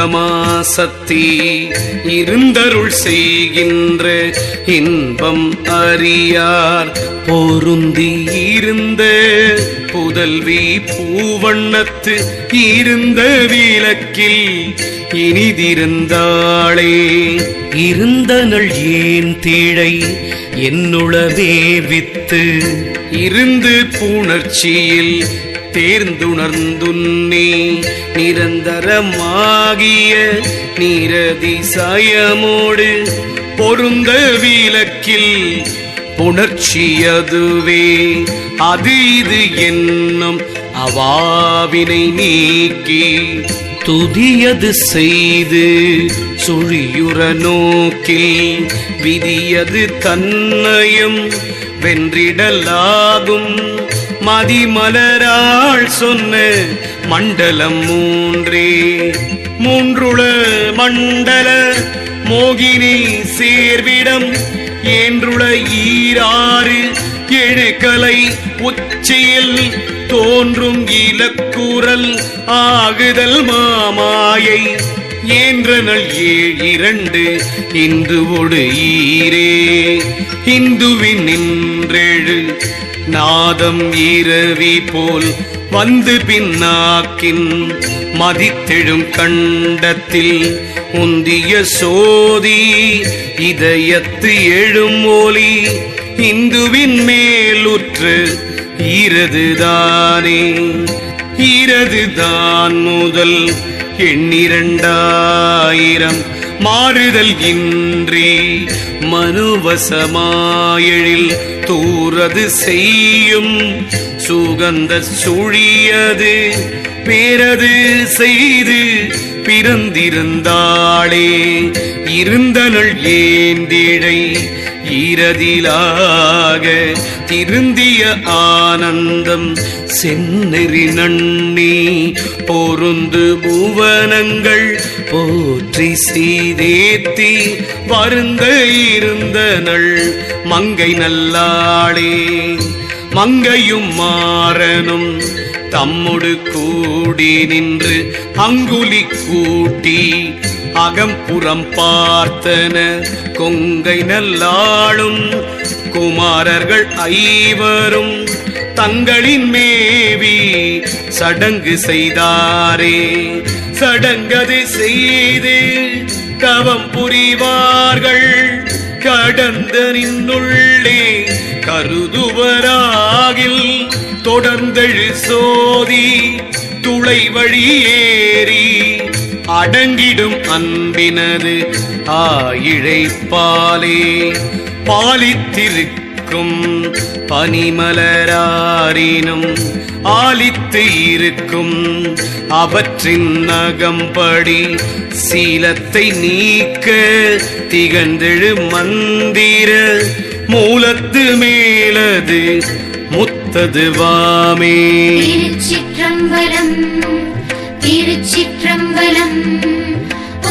மூலமாசக்தி இருந்தருள் செய்கின்ற இன்பம் அறியார் பொருந்தி இருந்த புதல்வி பூவண்ணத்து இருந்த விளக்கில் இனிதிருந்தாளே. இருந்தனள் ஏன் தீழை என்னுளவே வித்து இருந்து புணர்ச்சியில் தேர்ந்துணர்ந்துன்னே நிரந்தரமாகிய நீரதிசயமோடு பொருந்த விளக்கில் புணர்ச்சியதுவே. அது இது என்னும் அவாவினை நீக்கி துதியது செய்து சுழியுற நோக்கில் விதியது தன்னையும் வென்றிடலாகும். மதிமலராள் சொன்ன மண்டலம் மூன்றே மூன்றுள மண்டல மோகினி சேர்விடம் ஏன்றுள ஈராறு எழுக்கலை உச்சியில் தோன்றும் இலக்குரல் ஆகுதல் மாமாயை ஏன்றனள் இரண்டு இந்து ஒடு ஈரே. இந்துவின் நின்றெழு நாதம் இரவி போல் வந்து பின்னாக்கின் மதித்தெழும் கண்டத்தில் உந்திய சோதி இதயத்து எழும் ஒலி இந்துவின் மேலுற்று ஈரதுதானே. ஈரதுதான் முதல் எண்ணிரண்டாயிரம் மாறுதல் இன்றி மனுவசமாயழில் தூரது செய்யும் சுகந்த சுழியது பேரது செய்து பிறந்திருந்தாளே. இருந்தனள் ஏந்திழை ஈரதிலாக திருந்திய ஆனந்தம் செந்நெறி நன்னி பொருந்து புவனங்கள் போற்றி சீதேத்தி வருந்த இருந்தனள் மங்கை நல்லாளே. மங்கையும் மாறனும் தம்முடு கூடி நின்று அங்குலி கூட்டி அகம்புறம் பார்த்தன கொங்கை நல்லாளும் குமாரர்கள் ஐவரும் தங்களின் மேவி சடங்கு செய்தாரே. சடங்கது செய்து தவம் புரிவார்கள் கடந்த நின்னுள்ளே கருதுவராகில் தொடர்ந்தெழு சோதி துளை வழியேறி அடங்கிடும் அன்பினது ஆயிழைப்பாலே. பாலித்திருக்கும் பனிமலராரினும் ஆலித்து இருக்கும் அவற்றின் நகம்படி சீலத்தை நீக்க திகழ்ந்தெழு மந்திர மூலத்து மேலது முத்தது வாமே. திருச்சிற்றம்பலம் திருச்சிற்றம்பலம்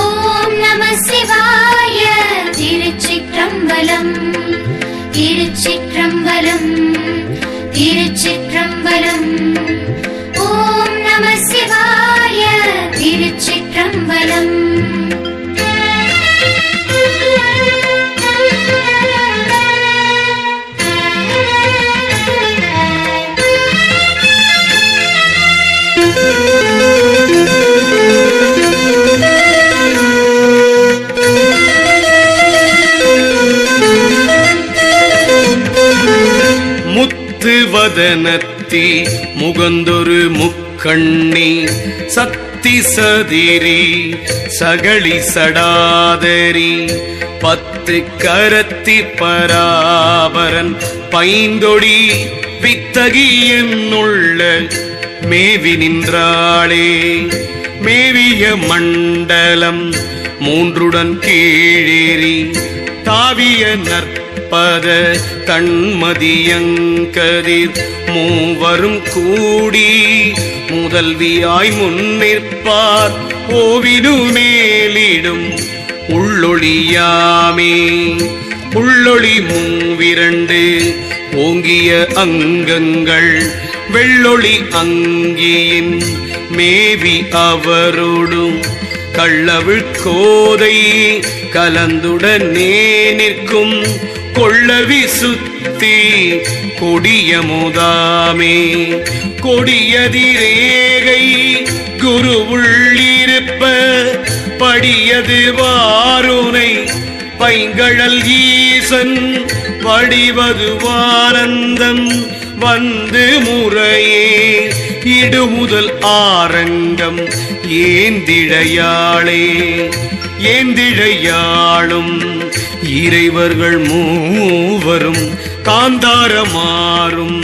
ஓம் நம சிவாய. திருச்சிற்றம்பலம் திருச்சிற்றம்பலம் திருச்சிற்றம்பலம் ஓம் நம சிவாய. திருச்சிற்றம்பலம் வதனத்தி முகந்தொரு முக்கண்ணி சக்தி சதிரி சகளி சடாதரி பத்து கரத்தி பராபரன் பைந்தொடி வித்தகி என்னுள்ள மேவி நின்றாளே. மேவிய மண்டலம் மூன்றுடன் கீழேறி தாவிய நற்பத தன்மதியங்கதிர் மூவரும் கூடி முதல்வியாய் முன்னிற்பார் ஓவினு மேலிடும் உள்ளொளியாமே. உள்ளொளி மூவிரண்டு ஓங்கிய அங்கங்கள் வெள்ளொளி அங்கியின் மேவி அவரோடும் கள்ளவிழ் கோதை கலந்துடனே நிற்கும் கொள்ளவி சுத்தி கொடிய முதாமே கொடியதிரேகை குரு உள்ளிருப்ப படியது வாருனை பைங்கழல் ஈசன் வடிவது வானந்தம் வந்து முறையே இடுமுதல் ஆரங்கம் ஏந்திழையாளே ஏந்திழையாளும் இறைவர்கள் மூவரும் காந்தாரமாறும்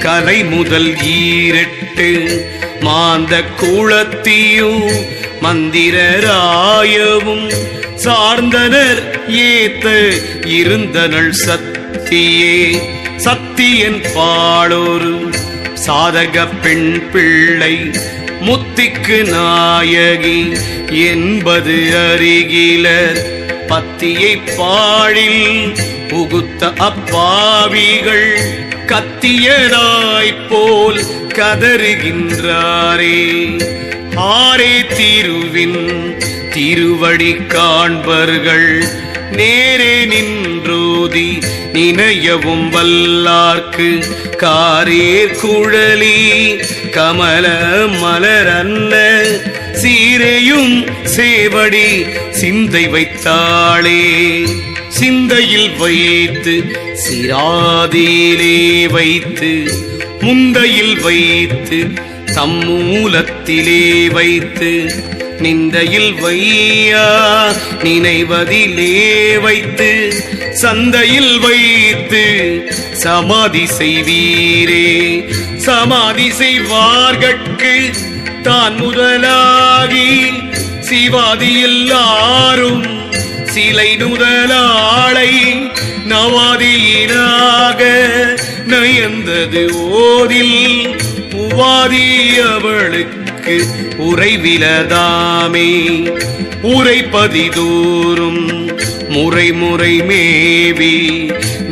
கலை முதல் ஈரெட்டு மாந்த குளத்தியும் மந்திரராயவும் சார்ந்தனர் ஏத்த இருந்தனள் சத்தியே சத்தியன் பாடொரு சாதக பெண் பிள்ளை முத்திக்கு நாயகி என்பது அருகிலர் பத்தியை பாழில் புகுத்த அப்பாவிகள் கத்தியதாய்போல் கதறுகின்றாரே ஆரே திருவின் திருவடி காண்பர்கள் நேரே நின்றோதி நினையவும் வல்லார்க்கு காரேர் குழலி கமல மலரன்ன சீரையும் சேவடி சிந்தை வைத்தாளே சிந்தையில் வைத்து சிராதியிலே வைத்து முந்தையில் வைத்து தம்மூலத்திலே வைத்து நிந்தையில் வையா நினைவதிலே வைத்து சந்தையில் வைத்து சமாதி செய்வீரே சமாதி செய்வார்கட்கு தான் முதலாகி சிவாதி எல்லாரும் சிலை நுதலாளை நவாதியினாக நயந்தது ஓதில் உவாதி அவளுக்கு உறைவிலதாமே உரைப்பதிதோறும் முறை முறை மேவி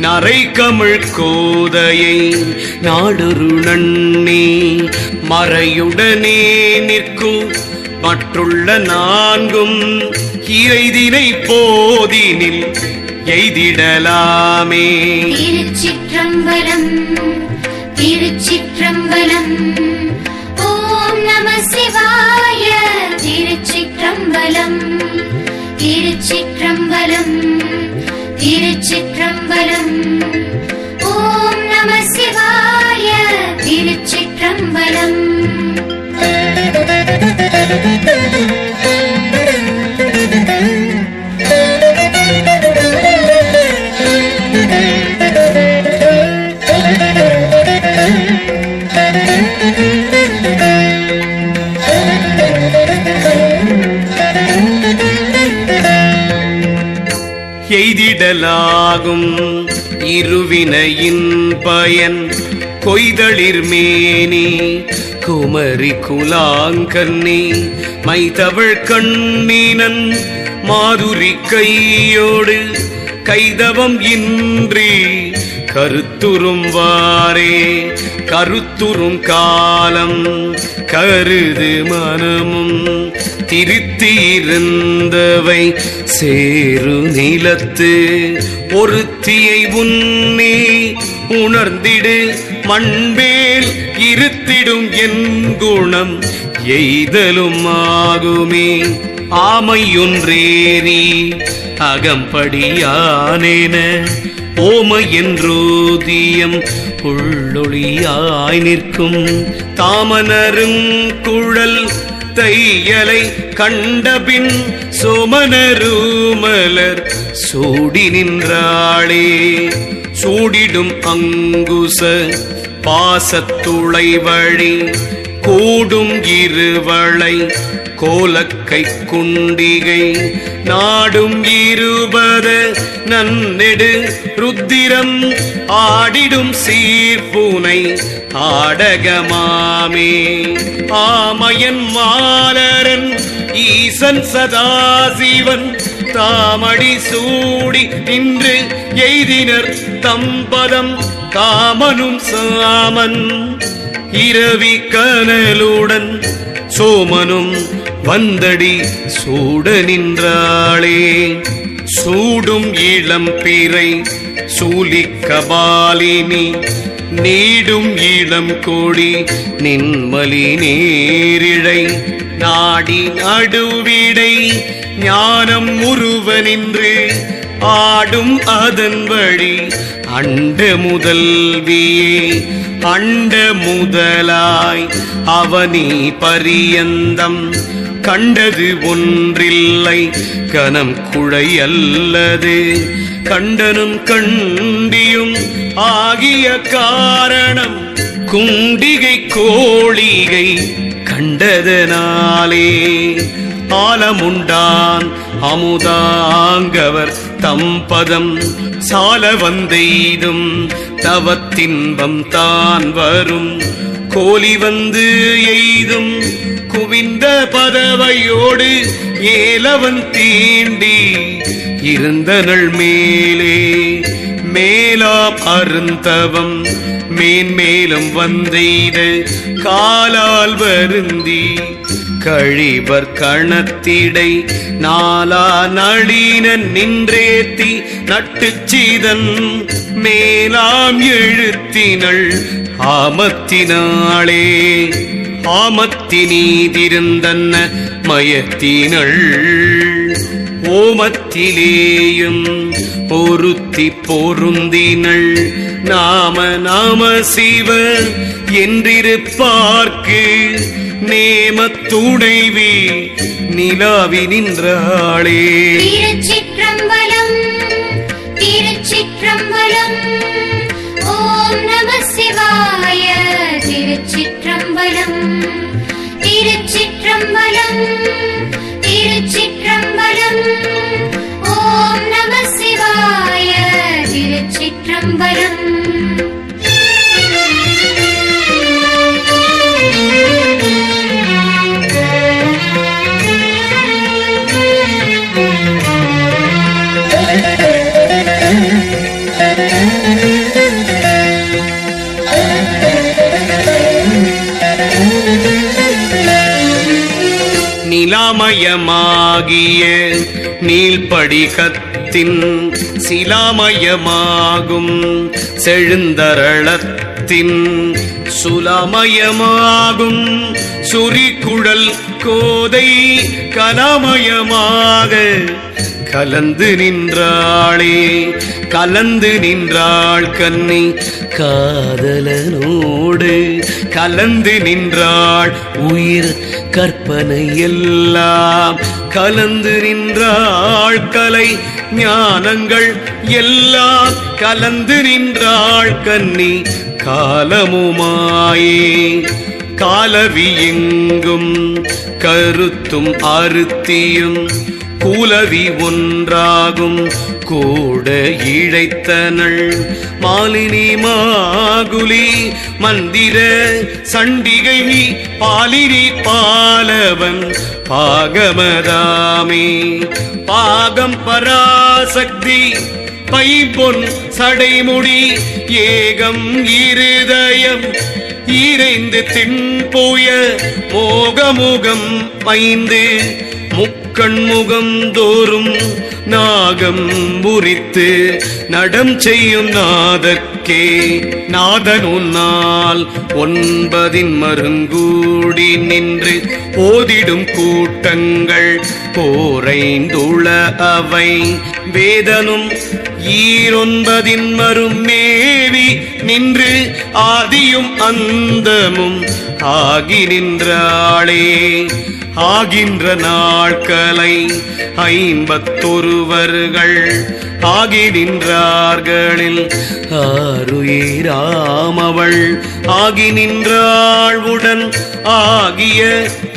நரை கமிழ் கோதையை நாடொரு நன்னி மறையுடனே நிற்கும் மற்றுள்ள நான்கும் இறைதினை போதினில் எய்திடலாமே. திருச்சிற்றம்பலம் திருச்சிற்றம்பலம். ஓம் நம சிவாய. திருச்சிற்றம்பலம் திருச்சிற்றம்பலம் திருச்சிற்றம்பலம். ஓம் நம சிவாய. திருச்சிற்றம்பலம். எய்திடலாகும் இருவினையின் பயன் கொய்தளிர் மேனி குமரி குலாங்கண்ணி மைதவள் கண்ணினன் மாதுரி கையோடு கைதவம் இன்றி கருத்துறும் வாரே கருத்துறும் காலம் கருது மனமும் திருத்தியிருந்தவை சேரு நிலத்து ஒருத்தியை உன்னே உணர்ந்திடு மண்பேல் இருத்திடும் என் குணம் எய்தலும் ஆகுமே. ஆமையொன்றேறி அகம்படியானேன ஓமை என்றோதியம் உள்ளொளியாய் நிற்கும் தாமனரும் குழல் தையலை கண்டபின் சோமனருமலர் சூடி நின்றாளே. சூடிடும் அங்குச பாசத்துளை வழி கூடும் இருவளை கோலக்கை குண்டிகை நாடும் இருபத நன்னெடு ருத்திரம் ஆடிடும் சீர்பூனை ஆடகமாமே. ஆமையன் மாலரன் ஈசன் சதாசிவன் தாமடி சூடி நின்று எய்தினர் தம்பதம் காமனும் சாமன் இரவி கனலுடன் சோமனும் வந்தடி சூட நின்றாளே. சூடும் இளம் பிறை சூலிக்கபாலினி நீடும் இளம் கோடி நின்மலி நேரிழை நாடி நடுவிடை ஞானம் உருவ நின்று ஆடும் அதன் வழி அண்ட முதல்வியே. அண்ட முதலாய் அவனி பரியந்தம் கண்டது ஒன்றில்லை கனம் குழை அல்லது கண்டனும் கண்டியும் ஆகிய காரணம் குண்டிகை கோழிகை கண்டதனாலே. ஆலமுண்டான் அமுதாங்கவர் தம்பதம் சால வந்தெய்தும் தவத்தின்பம் தான் வரும் கோலி வந்து எய்தும் குவிந்த பதவையோடு ஏலவன் தீண்டி இருந்தனள் மேலே. மேலாம் அருந்தவம் மேன்மேலும் வந்தெய்த காலால் வருந்தி கழிவர் கணத்திடை நாலா நளினன் நின்றேத்தி நட்டுச்சீதன் மேலாம் எழுத்தினள் ஆமத்தினாளே. ஆமத்தினீதிருந்தன்ன மயத்தினள் ஓமத்திலேயும் பொருத்தி பொருந்தினள் நாம நாம சிவ என்றிருப்பார்க்கு நேமத்துணைவி நிலாவி நின்றாளே. திருச்சிற்றம்பலம் திருச்சிற்றம்பலம் ஓம் நம சிவாய. திருச்சிற்றம்பலம் திருச்சிற்றம்பலம் திருச்சிற்றம்பலம் ஓம் நம சிவாய. திருச்சிற்றம்பலம் நிலாமயமாகிய நீள்படிகத்தின் சிலாமயமாகும் செழுந்தரளத்தின் சுலாமயமாகும் சுரிக்குழல் கோதை கலாமயமாக கலந்து நின்றாளே. கலந்து நின்றாள் கன்னி காதலனோடு கலந்து நின்றாள் உயிர் கற்பனை எல்லாம் கலந்து நின்றாள் கலை ஞானங்கள் எல்லாம் கலந்து நின்றாள் கன்னி காலமுமாயே. காலவி எங்கும் கருத்தும் அருத்தியும் கூலவி ஒன்றாகும் கூட இழைத்தனள் மாலினி மாகுலி மந்திர சண்டிகை பாலினி பாலவன் பாகமதாமே. பாகம் பராசக்தி பைம்பொன் சடைமுடி ஏகம் இருதயம் ஈரைந்து தின்புய மோகமுகம் பைந்து முக்கண்முகம் தோறும் நாகம் முறித்து நடம் செய்யும் நாதற்கே. நாதனுன்னால் ஒன்பதின் மருங்கூடி நின்று ஓதிடும் கூட்டங்கள் போரைந்துள அவை வேதனும் ஈரொன்பதின் மரும் மேவி நின்று ஆதியும் அந்தமும் ஆகி நின்றாளே. ஆகின்ற நாட்களை 51 ஆகி நின்றார்களில் ஆருயிராமவள் ஆகி நின்றாள் உடன் ஆகிய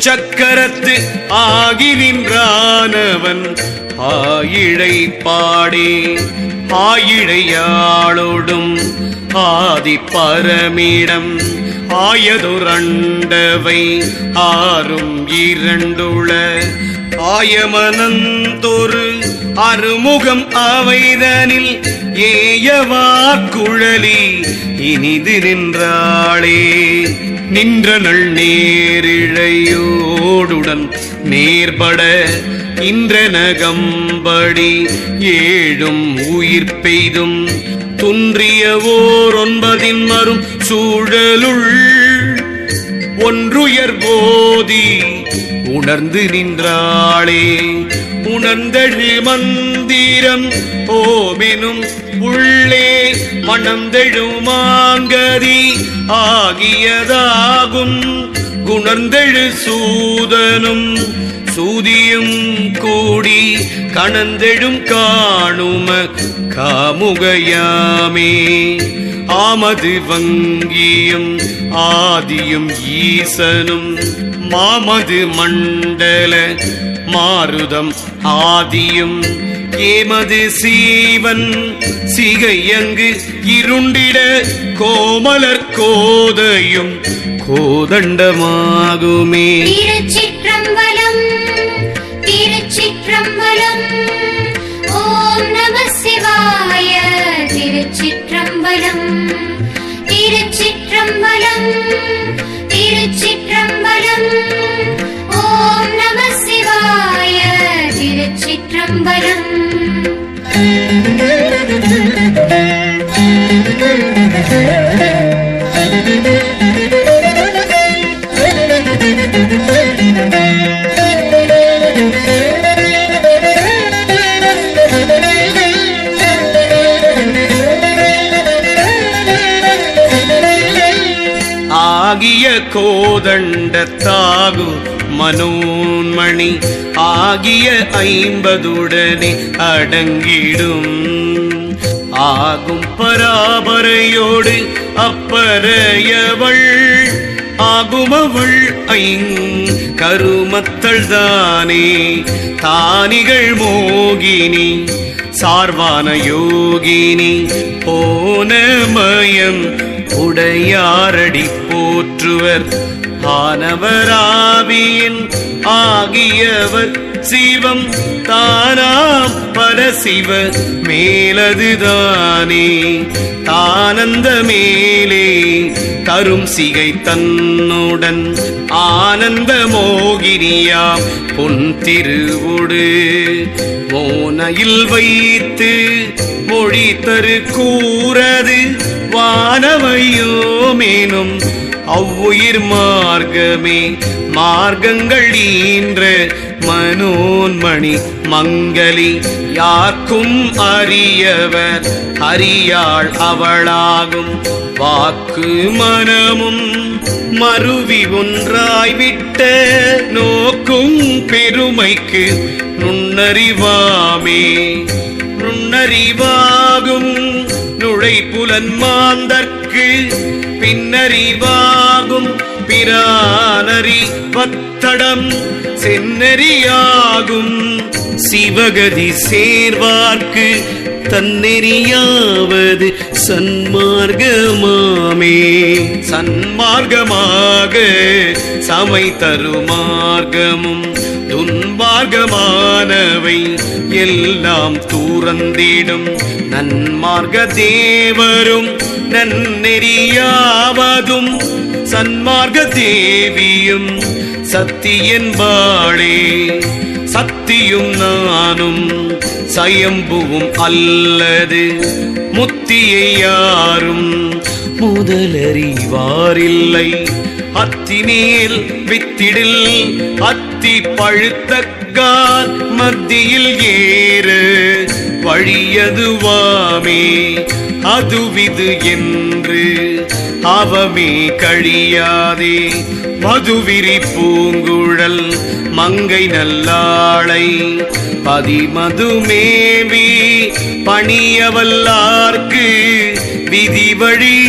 சக்கரத்து ஆகி நின்றானவன் ஆயிழை பாடே. ஆயிழையாளோடும் ஆதி பரமிடம் ஆயதுரண்டவை ஆறும் இரண்டுள ஆயமனந்தொரு அருமுகம் அவைதனில் ஏயவாக்குழலி இனிது நின்றாளே. நின்றனள் நேரிழையோடுடன் நேர்பட இன்றனகம்படி ஏழும் உயிர் பெய்தும் துன்றியவோர் 9 மரும் சூழலுள் ஒன்றுயர் போதி உணர்ந்து நின்றாளே. உணர்ந்தழு மந்திரம் ஓமெனும் உள்ளே மணந்தெழுமாங்கதி ஆகியதாகும். குணர்ந்தெழு சூதனும் சூதியும் கூடி கணந்தெழும் காணும காமுகையாமே. ஆமது வங்கியும் ஆதியும் ஈசனும் மாமது மண்டல மாருதம் ஆதியும் ஏமது சீவன் சிகையங்கு இருண்டிட கோமலர் கோதையும் கோதண்டமாகுமே. திருச்சிற்றம்பலம் திருச்சிற்றம்பலம். ஓம் நம சிவாய. திருச்சிற்றம்பலம் திருச்சிற்றம்பலம் திருச்சிற்றம்பலம். ஓம் நம சிவாய. திருச்சிற்றம்பலம். ஆகிய கோதண்டத்தாகு மனோன்மணி ஆகிய 50 அடங்கிடும். ஆகும் பராபரையோடு அப்பறையவள் ஆகுமவள் கருமத்தள் தானே. தானிகள் மோகினி சார்வான யோகினி போனமயம் உடையாரடி போற்றுவர். ஆனவராவியின் ஆகியவர் சிவம் தானாம் பரசிவ மேலதுதானே. தானந்த மேலே தரும் சிகை தன்னுடன் ஆனந்த மோகினியாம் பொன் திருவுடு மோனையில் வைத்து மொழி தரு கூறது வானவையோமேனும் அவ்வுயிர் மார்க்கமே. மார்க்கங்கள் ஈன்ற மனோன்மணி மங்களி யார்க்கும் அறியவர் அறியாள் அவளாகும். வாக்கு மனமும் மருவி ஒன்றாய்விட்ட நோக்கும் பெருமைக்கு நுண்ணறிவாமே. நுண்ணறிவாகும் நுழைப்புலன் மாந்தர்க்கு பின்னறிவாகும் பிரானறி வத்தடம் செந்நெறியாகும். சிவகதி சேர்வார்க்கு தன்னெறியாவது சன்மார்க்கமாமே. சன்மார்க்கமாக சமை தருமார்க்கமும் துன்மார்க்கமானவை எல்லாம் தூரந்திடும். நன்மார்க்க தேவரும் நன்னெறியாவதும் சன்மார்க்க தேவியும் சத்தியன்பாளே. சத்தியும் நானும் சயம்புவும் அல்லது முத்தியை யாரும் முதலறிவாரில்லை. அத்திமேல் வித்திடில் அத்தி பழுத்தக்கால் மத்தியில் ஏறு வழியதுவாமே. அதுவிது என்று அவமே கழியாதே. மதுவிரி பூங்குழல் மங்கை நல்லாளை பதிமதுமேவி பணியவல்லார்க்கு விதி வழி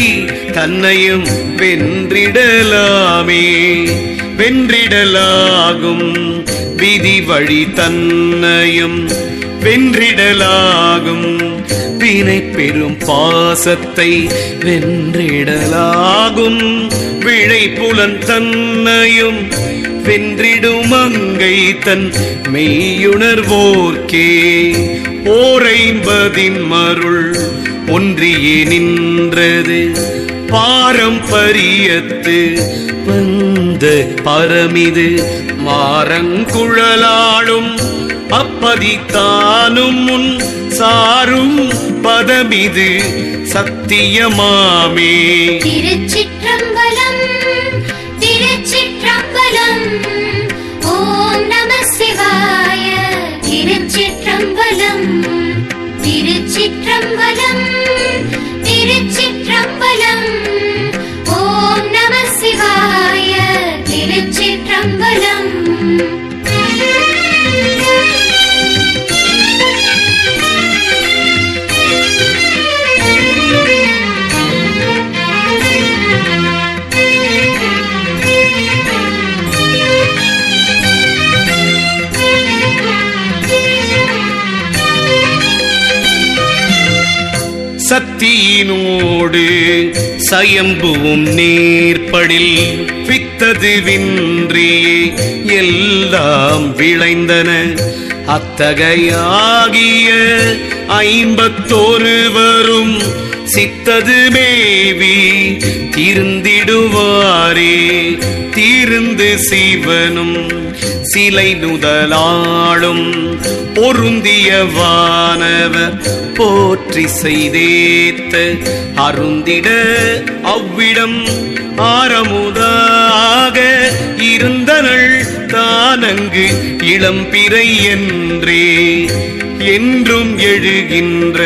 தன்னையும் வென்றிடலாமே. வென்றிடலாகும் விதி வழி தன்னையும் வென்றிடலாகும். வினை பெரும் பாசத்தை வென்றிடலாகும். விழை புலன் தன்னையும் வென்றிடும் அங்கை தன் மெய்யுணர்வோர்க்கே. ஓரைம்பதின் மருள் ஒன்றியே நின்றது பாரம்பரியத்து வந்த பரமிது மாரங்குழலாளும் அப்பதித்தானும் முன் சாரும் பதமிது சத்தியமாமே. திருச்சிற்றம்பலம் திருச்சிற்றம்பலம் ஓம் நம சிவாய. திருச்சிற்றம்பலம் திருச்சிற்றம்பலம் திருச்சிற்றம்பலம் ஓம் நம சிவாய. திருச்சிற்றம்பலம் சத்தியினோடு சயம்புவும் நேர்படில் வித்தது வின்றியே எல்லாம் விளைந்தன. அத்தகையாகிய 51 சித்தது மேவி திருந்திடுவாரே. தீர்ந்து சிவனும் சிலை நுதலாளும் பொருந்திய வானவர் போற்றி செய்தேத்த அருந்திட அவ்விடம் ஆரமுதாக இருந்தனள் தானங்கு இளம்பிறை என்றே. என்றும் எழுகின்ற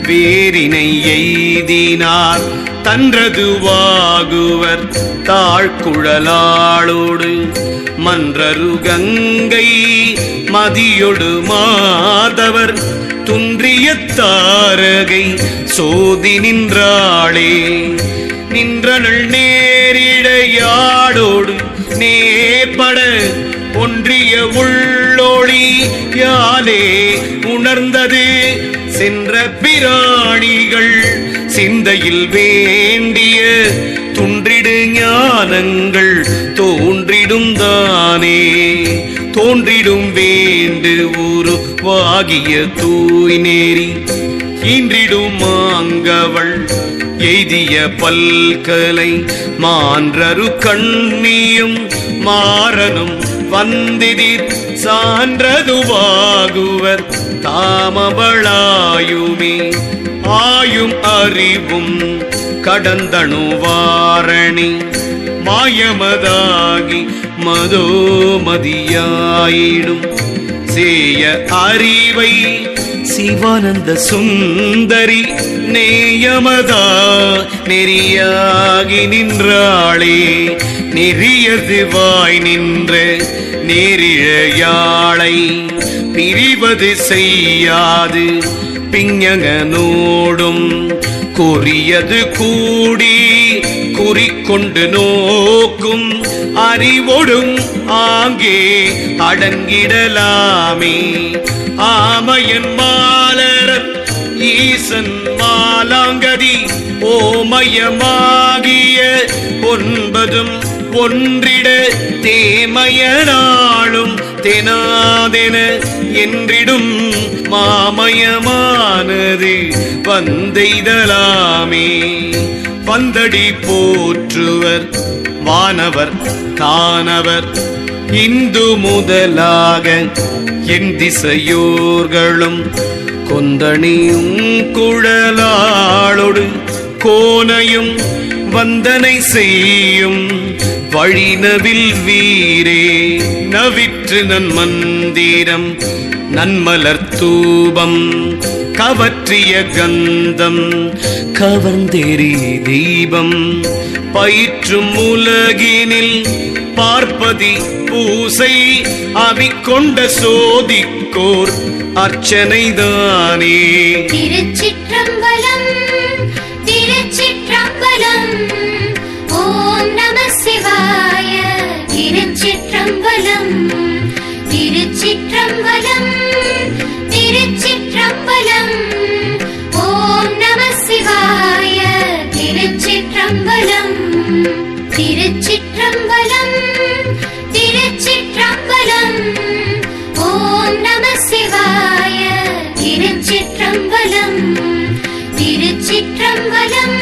வேரினை எய்தினார் தன்றதுவாகுவர் தாழ்குழலாளோடு மன்றரு கங்கை மதியொடு மாதவர் துன்றிய தாரகை சோதி நின்றாளே. நின்றனள் நேரிடையாடோடு நேர்பட ஒன்றிய உள்ளொளி யாலே உணர்ந்தது சென்ற பிராணிகள் சிந்தையில் வேண்டிய துன்றிடு ஞானங்கள் தோன்றிடும் தானே. தோன்றிடும் வேண்டு உருவாகிய தூய் நேரி ஈன்றிடும் மாங்கவள் எய்திய பல்கலை மான்றரு கண்ணியும் மாறனும் வந்திதிர் சான்றதுவாகுவர் தாமவளாயுமே. ஆயும் அறிவும் கடந்தணுவாரணி மாயமதாகி மதோமதியாயிடும் சேய அறிவை சிவானந்த சுந்தரி நேயமதா நெறியாகி நின்றாளே. நெறியது வாய் நின்ற நேரிழையாளை பிரிவது செய்யாது பிஞகனோடும் குறியது கூடி குறிக்கொண்டு நோக்கும் அறிவொடும் ஆங்கே அடங்கிடலாமே. ஆமையன் மாலரன் ஈசன் மாலாங்கதி ஓமயமாகிய 9 ஒன்றிட தேமயனாளும் தெனாதென என்றிடும் மாமயமானது வந்தெய்தலாமே. வந்தடி போற்றுவர் வானவர் தானவர் இந்து முதலாக என் திசையோர்களும் கொந்தணியும் குழலாளொடு கோனையும் வந்தனை செய்யும் வழிநவில் வீரே. நவிற்று நன்மந்திரம் நன்மலர் தூபம் கவற்றிய கந்தம் கவர்ந்தெறி தீபம் பயிற்றும் உலகினில் பார்ப்பதி பூசை அவிக்கொண்ட சோதிக்கோர் அர்ச்சனைதானே. திருச்சிற்றம்பலம் திருச்சிற்றம்பலம் ஓம் நம சிவாய. திருச்சிற்றம்பலம் திருச்சிற்றம்பலம் திருச்சிற்றம்பலம் ஓம் நம சிவாய. திருச்சிற்றம்பலம் திருச்சிற்றம்பலம் திருச்சிற்றம்பலம் ஓம் நம சிவாய. திருச்சிற்றம்பலம் திருச்சிற்றம்பலம்